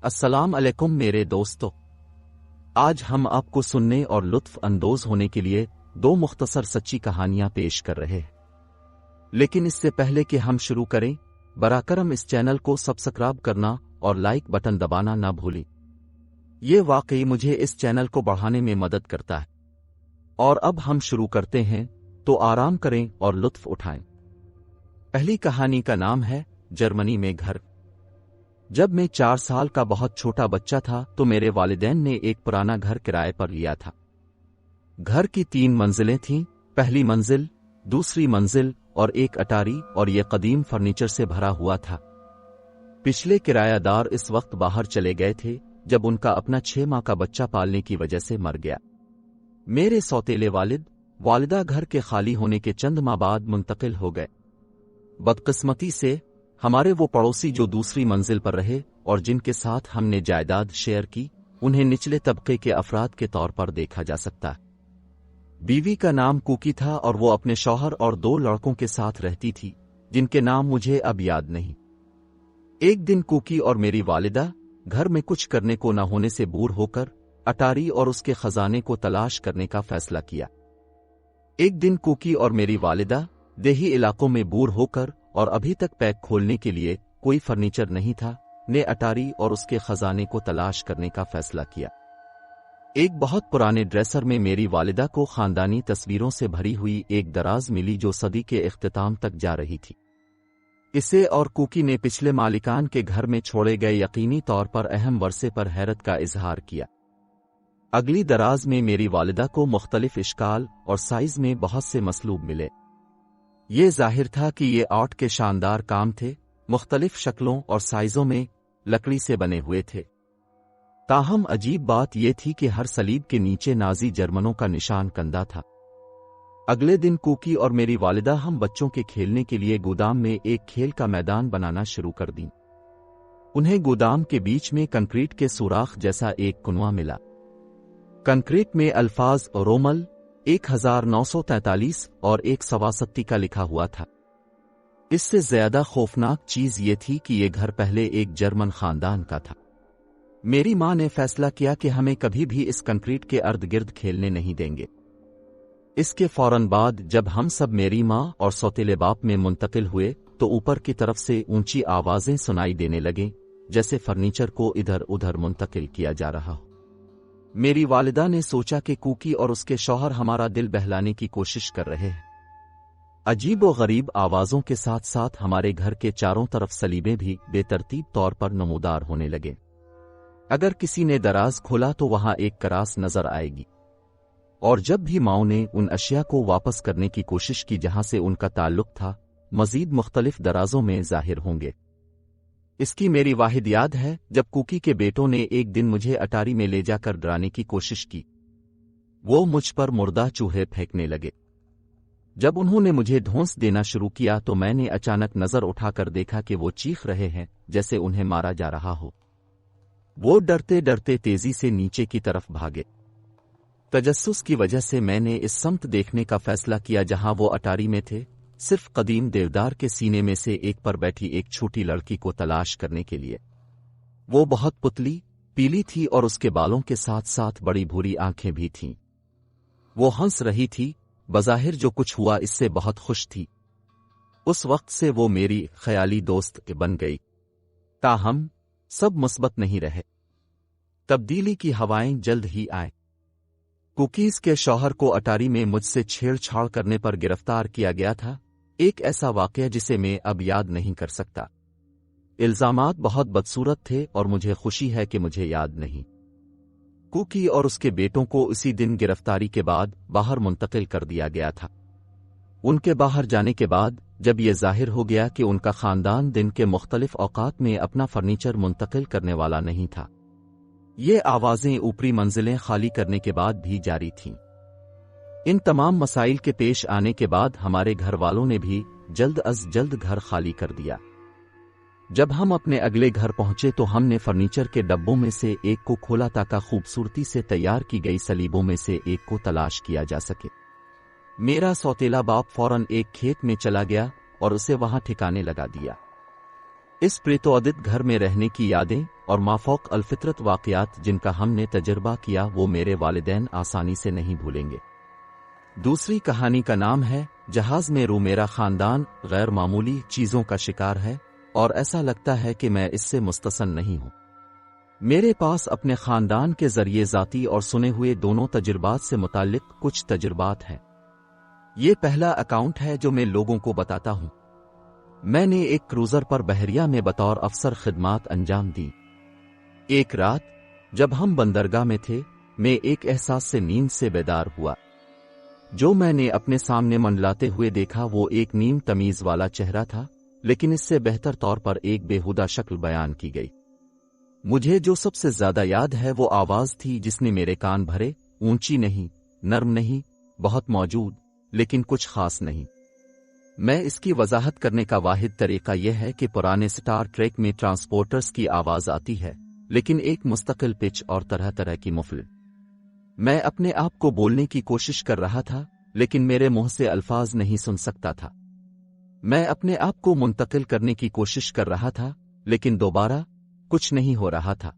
अस्सलाम अलैकुम मेरे दोस्तों। आज हम आपको सुनने और लुत्फ अंदोज होने के लिए दो मुख्तसर सच्ची कहानियां पेश कर रहे हैं। लेकिन इससे पहले कि हम शुरू करें, बराकरम इस चैनल को सब्सक्राइब करना और लाइक बटन दबाना ना भूलें। ये वाकई मुझे इस चैनल को बढ़ाने में मदद करता है। और अब हम शुरू करते हैं, तो आराम करें और लुत्फ उठाएं। पहली कहानी का नाम है जर्मनी में घर। जब मैं 4 साल का बहुत छोटा बच्चा था तो मेरे वालिदैन ने एक पुराना घर किराए पर लिया था। घर की 3 मंजिलें थीं, पहली मंजिल, दूसरी मंजिल और एक अटारी, और यह कदीम फर्नीचर से भरा हुआ था। पिछले किरायादार इस वक्त बाहर चले गए थे जब उनका अपना 6 माह का बच्चा पालने की वजह से मर गया। मेरे सौतेले वालिदा घर के खाली होने के चंद माह बाद मुंतकिल हो गए। बदकिस्मती से हमारे वो पड़ोसी जो दूसरी मंजिल पर रहे और जिनके साथ हमने जायदाद शेयर की, उन्हें निचले तबके के अफराद के तौर पर देखा जा सकता है। बीवी का नाम कुकी था और वो अपने शौहर और 2 लड़कों के साथ रहती थी, जिनके नाम मुझे अब याद नहीं। एक दिन कुकी और मेरी वालिदा घर में कुछ करने को न होने से बोर होकर अटारी और उसके खजाने को तलाश करने का फैसला किया। एक दिन कुकी और मेरी वालिदा देही इलाकों में बोर होकर और अभी तक पैक खोलने के लिए कोई फर्नीचर नहीं था, ने अटारी और उसके खजाने को तलाश करने का फैसला किया। एक बहुत पुराने ड्रेसर में मेरी वालिदा को खानदानी तस्वीरों से भरी हुई एक दराज मिली जो सदी के इख्तिताम तक जा रही थी। इसे और कुकी ने पिछले मालिकान के घर में छोड़े गए यकीनी तौर पर अहम वर्से पर हैरत का इजहार किया। अगली दराज में मेरी वालिदा को मुख्तलिफ इश्काल और साइज में बहुत से मसलूब मिले। ये जाहिर था कि ये आर्ट के शानदार काम थे, मुख्तलिफ शक्लों और साइजों में लकड़ी से बने हुए थे। ताहम अजीब बात यह थी कि हर सलीब के नीचे नाजी जर्मनों का निशान कंधा था। अगले दिन कुकी और मेरी वालिदा हम बच्चों के खेलने के लिए गोदाम में एक खेल का मैदान बनाना शुरू कर दी। उन्हें गोदाम के बीच में कंक्रीट के सुराख जैसा एक कुनवा मिला। कंक्रीट में अल्फाज रोमल 1943 और 167 का लिखा हुआ था। इससे ज्यादा खौफनाक चीज ये थी कि ये घर पहले एक जर्मन खानदान का था। मेरी मां ने फैसला किया कि हमें कभी भी इस कंक्रीट के अर्द गिर्द खेलने नहीं देंगे। इसके फौरन बाद जब हम सब मेरी मां और सौतेले बाप में मुंतकिल हुए तो ऊपर की तरफ से ऊंची आवाजें सुनाई देने लगे, जैसे फर्नीचर को इधर उधर मुंतकिल किया जा रहा हो। मेरी वालिदा ने सोचा कि कुकी और उसके शौहर हमारा दिल बहलाने की कोशिश कर रहे हैं। अजीब व गरीब आवाजों के साथ साथ हमारे घर के चारों तरफ सलीबें भी बेतरतीब तौर पर नमूदार होने लगे। अगर किसी ने दराज खोला तो वहां एक करास नजर आएगी, और जब भी माओ ने उन अशिया को वापस करने की कोशिश की जहां से उनका ताल्लुक था, मजीद मुख्तलिफ दराजों में जाहिर होंगे। इसकी मेरी वाहिद याद है जब कुकी के बेटों ने एक दिन मुझे अटारी में ले जाकर डराने की कोशिश की। वो मुझ पर मुर्दा चूहे फेंकने लगे। जब उन्होंने मुझे धौंस देना शुरू किया तो मैंने अचानक नजर उठाकर देखा कि वो चीख रहे हैं जैसे उन्हें मारा जा रहा हो। वो डरते डरते तेजी से नीचे की तरफ भागे। तजस्सुस की वजह से मैंने इस समत देखने का फैसला किया जहां वो अटारी में थे, सिर्फ कदीम देवदार के सीने में से एक पर बैठी एक छोटी लड़की को तलाश करने के लिए। वो बहुत पुतली पीली थी और उसके बालों के साथ साथ बड़ी भूरी आंखें भी थीं। वो हंस रही थी, बज़ाहिर जो कुछ हुआ इससे बहुत खुश थी। उस वक्त से वो मेरी ख्याली दोस्त बन गई। ताहम सब मुस्बत नहीं रहे। तब्दीली की हवाएं जल्द ही आए। कुकीज के शौहर को अटारी में मुझसे छेड़छाड़ करने पर गिरफ्तार किया गया था, एक ऐसा वाकया जिसे मैं अब याद नहीं कर सकता। इल्जामात बहुत बदसूरत थे और मुझे खुशी है कि मुझे याद नहीं। कुकी और उसके बेटों को इसी दिन गिरफ्तारी के बाद बाहर मुंतकिल कर दिया गया था। उनके बाहर जाने के बाद जब यह जाहिर हो गया कि उनका खानदान दिन के मुख्तलिफ औकात में अपना फर्नीचर मुंतकिल करने वाला नहीं था, ये आवाजें ऊपरी मंजिलें खाली करने के बाद भी जारी थीं। इन तमाम मसाइल के पेश आने के बाद हमारे घर वालों ने भी जल्द अज जल्द घर खाली कर दिया। जब हम अपने अगले घर पहुंचे तो हमने फर्नीचर के डब्बों में से एक को खोला ताकि खूबसूरती से तैयार की गई सलीबों में से एक को तलाश किया जा सके। मेरा सौतेला बाप फौरन एक खेत में चला गया और उसे वहां ठिकाने लगा दिया। इस प्रेतोदित घर में रहने की यादें اور مافوق الفطرت واقعات جن کا ہم نے تجربہ کیا وہ میرے والدین آسانی سے نہیں بھولیں گے۔ دوسری کہانی کا نام ہے جہاز میں رو۔ میرا خاندان غیر معمولی چیزوں کا شکار ہے اور ایسا لگتا ہے کہ میں اس سے مستثن نہیں ہوں۔ میرے پاس اپنے خاندان کے ذریعے ذاتی اور سنے ہوئے دونوں تجربات سے متعلق کچھ تجربات ہیں۔ یہ پہلا اکاؤنٹ ہے جو میں لوگوں کو بتاتا ہوں۔ میں نے ایک کروزر پر بحریہ میں بطور افسر خدمات انجام دی۔ ایک رات جب ہم بندرگاہ میں تھے، میں ایک احساس سے نیند سے بیدار ہوا۔ جو میں نے اپنے سامنے منڈلاتے ہوئے دیکھا وہ ایک نیم تمیز والا چہرہ تھا، لیکن اس سے بہتر طور پر ایک بےہودہ شکل بیان کی گئی۔ مجھے جو سب سے زیادہ یاد ہے وہ آواز تھی جس نے میرے کان بھرے، اونچی نہیں، نرم نہیں، بہت موجود، لیکن کچھ خاص نہیں۔ میں اس کی وضاحت کرنے کا واحد طریقہ یہ ہے کہ پرانے سٹار ٹریک میں ٹرانسپورٹرز کی آواز آتی ہے، لیکن ایک مستقل پچ اور طرح طرح کی مفل۔ میں اپنے آپ کو بولنے کی کوشش کر رہا تھا، لیکن میرے منہ سے الفاظ نہیں سن سکتا تھا۔ میں اپنے آپ کو منتقل کرنے کی کوشش کر رہا تھا، لیکن دوبارہ کچھ نہیں ہو رہا تھا۔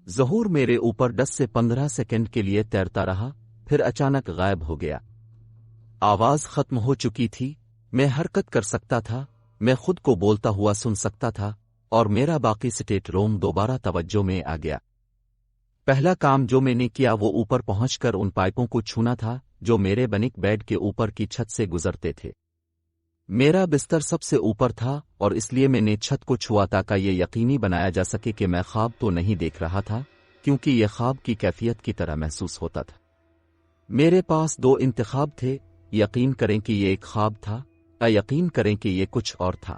ظہور میرے اوپر 10 سے 15 سیکنڈ کے لیے تیرتا رہا، پھر اچانک غائب ہو گیا۔ آواز ختم ہو چکی تھی، میں حرکت کر سکتا تھا، میں خود کو بولتا ہوا سن سکتا تھا، اور میرا باقی سٹیٹ روم دوبارہ توجہ میں آ گیا۔ پہلا کام جو میں نے کیا وہ اوپر پہنچ کر ان پائپوں کو چھونا تھا جو میرے بنک بیڈ کے اوپر کی چھت سے گزرتے تھے۔ میرا بستر سب سے اوپر تھا اور اس لیے میں نے چھت کو چھوا تاکہ یہ یقینی بنایا جا سکے کہ میں خواب تو نہیں دیکھ رہا تھا، کیونکہ یہ خواب کی کیفیت کی طرح محسوس ہوتا تھا۔ میرے پاس دو انتخاب تھے، یقین کریں کہ یہ ایک خواب تھا یا یقین کریں کہ یہ کچھ اور تھا۔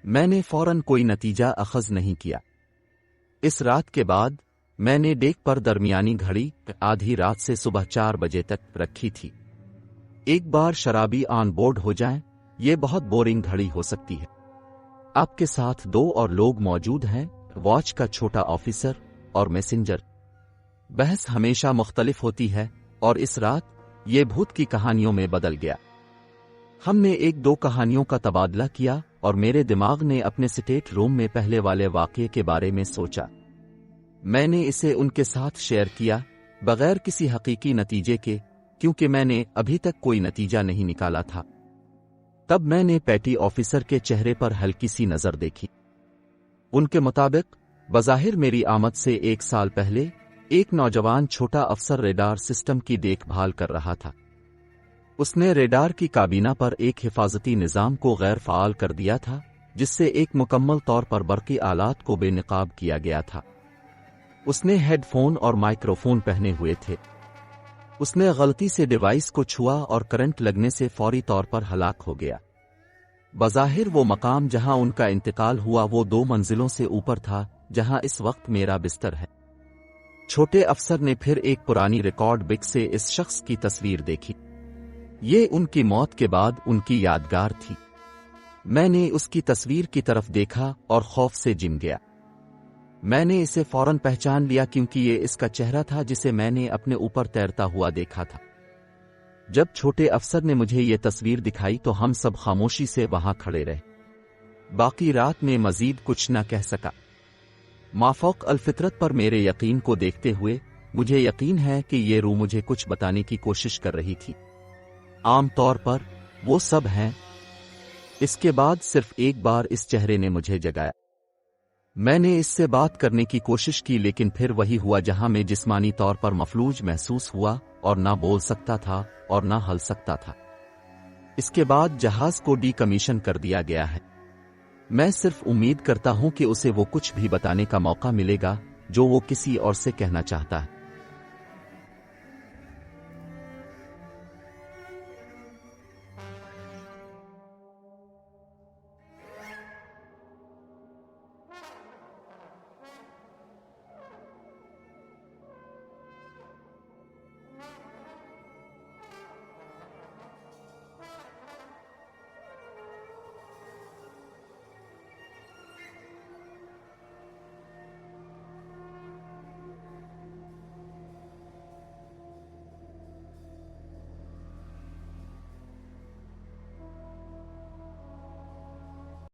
میں نے فوراً کوئی نتیجہ اخذ نہیں کیا۔ اس رات کے بعد میں نے ڈیک پر درمیانی گھڑی آدھی رات سے صبح 4 بجے تک رکھی تھی۔ ایک بار شرابی آن بورڈ ہو جائیں، یہ بہت بورنگ گھڑی ہو سکتی ہے۔ آپ کے ساتھ 2 اور لوگ موجود ہیں، واچ کا چھوٹا آفیسر اور میسنجر۔ بحث ہمیشہ مختلف ہوتی ہے، اور اس رات یہ بھوت کی کہانیوں میں بدل گیا۔ ہم نے 1-2 کہانیوں کا تبادلہ کیا اور میرے دماغ نے اپنے سٹیٹ روم میں پہلے والے واقعے کے بارے میں سوچا۔ میں نے اسے ان کے ساتھ شیئر کیا بغیر کسی حقیقی نتیجے کے، کیونکہ میں نے ابھی تک کوئی نتیجہ نہیں نکالا تھا۔ تب میں نے پیٹی آفیسر کے چہرے پر ہلکی سی نظر دیکھی۔ ان کے مطابق بظاہر میری آمد سے 1 سال پہلے ایک نوجوان چھوٹا افسر ریڈار سسٹم کی دیکھ بھال کر رہا تھا۔ اس نے ریڈار کی کابینہ پر ایک حفاظتی نظام کو غیر فعال کر دیا تھا، جس سے ایک مکمل طور پر برقی آلات کو بے نقاب کیا گیا تھا۔ اس نے ہیڈ فون اور مائکرو فون پہنے ہوئے تھے۔ اس نے غلطی سے ڈیوائس کو چھوا اور کرنٹ لگنے سے فوری طور پر ہلاک ہو گیا۔ بظاہر وہ مقام جہاں ان کا انتقال ہوا وہ 2 منزلوں سے اوپر تھا، جہاں اس وقت میرا بستر ہے۔ چھوٹے افسر نے پھر ایک پرانی ریکارڈ بک سے اس شخص کی تصویر دیکھی۔ یہ ان کی موت کے بعد ان کی یادگار تھی۔ میں نے اس کی تصویر کی طرف دیکھا اور خوف سے جم گیا۔ میں نے اسے فوراً پہچان لیا کیونکہ یہ اس کا چہرہ تھا جسے میں نے اپنے اوپر تیرتا ہوا دیکھا تھا۔ جب چھوٹے افسر نے مجھے یہ تصویر دکھائی تو ہم سب خاموشی سے وہاں کھڑے رہے۔ باقی رات میں مزید کچھ نہ کہہ سکا۔ مافوق الفطرت پر میرے یقین کو دیکھتے ہوئے مجھے یقین ہے کہ یہ روح مجھے کچھ بتانے کی کوشش کر رہی تھی۔ عام طور پر وہ سب ہیں۔ اس کے بعد صرف ایک بار اس چہرے نے مجھے جگایا۔ میں نے اس سے بات کرنے کی کوشش کی، لیکن پھر وہی ہوا جہاں میں جسمانی طور پر مفلوج محسوس ہوا اور نہ بول سکتا تھا اور نہ ہل سکتا تھا۔ اس کے بعد جہاز کو ڈی کمیشن کر دیا گیا ہے۔ میں صرف امید کرتا ہوں کہ اسے وہ کچھ بھی بتانے کا موقع ملے گا جو وہ کسی اور سے کہنا چاہتا ہے۔